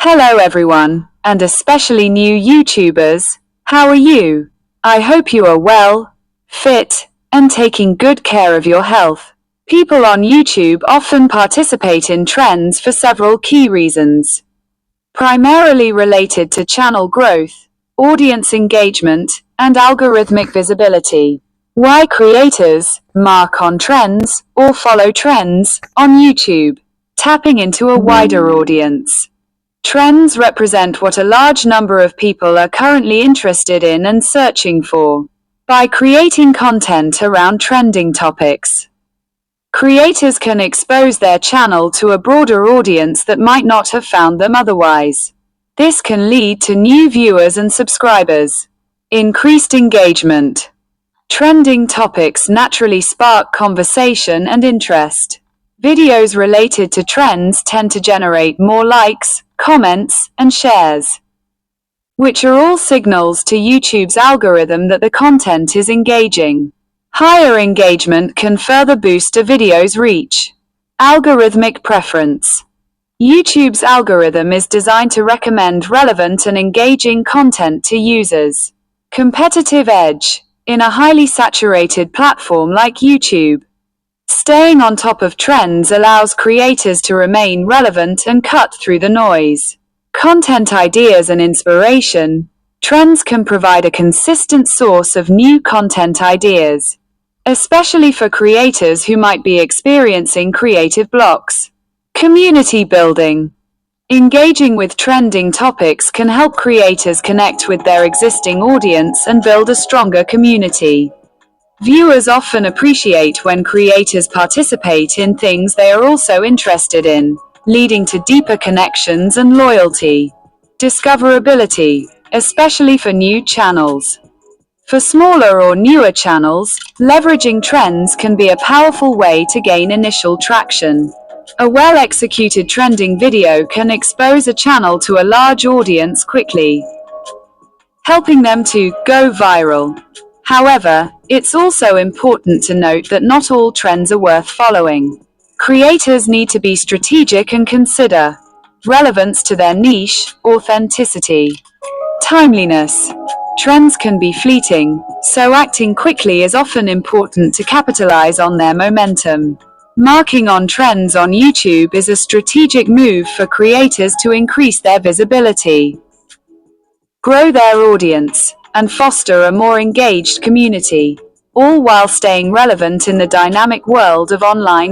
Hello everyone, and especially new YouTubers. How are you? I hope you are well, fit, and taking good care of your health. People on YouTube often participate in trends for several key reasons. Primarily related to channel growth, audience engagement, and algorithmic visibility. Why creators mark on trends or follow trends on YouTube? Tapping into a wider audience. Trends represent what a large number of people are currently interested in and searching for. By creating content around trending topics, creators can expose their channel to a broader audience that might not have found them otherwise. This can lead to new viewers and subscribers. Increased engagement. Trending topics naturally spark conversation and interest. Videos related to trends tend to generate more likes, comments, and shares, which are all signals to YouTube's algorithm that the content is engaging. Higher engagement can further boost a video's reach. Algorithmic preference. YouTube's algorithm is designed to recommend relevant and engaging content to users. Competitive edge. In a highly saturated platform like YouTube, staying on top of trends allows creators to remain relevant and cut through the noise. Content ideas and inspiration. Trends can provide a consistent source of new content ideas, especially for creators who might be experiencing creative blocks. Community building. Engaging with trending topics can help creators connect with their existing audience and build a stronger community. Viewers often appreciate when creators participate in things they are also interested in, leading to deeper connections and loyalty. Discoverability, especially for new channels. For smaller or newer channels, leveraging trends can be a powerful way to gain initial traction. A well-executed trending video can expose a channel to a large audience quickly, helping them to go viral. However, it's also important to note that not all trends are worth following. Creators need to be strategic and consider relevance to their niche, authenticity, timeliness. Trends can be fleeting, so acting quickly is often important to capitalize on their momentum. Marking on trends on YouTube is a strategic move for creators to increase their visibility, grow their audience, and foster a more engaged community, all while staying relevant in the dynamic world of online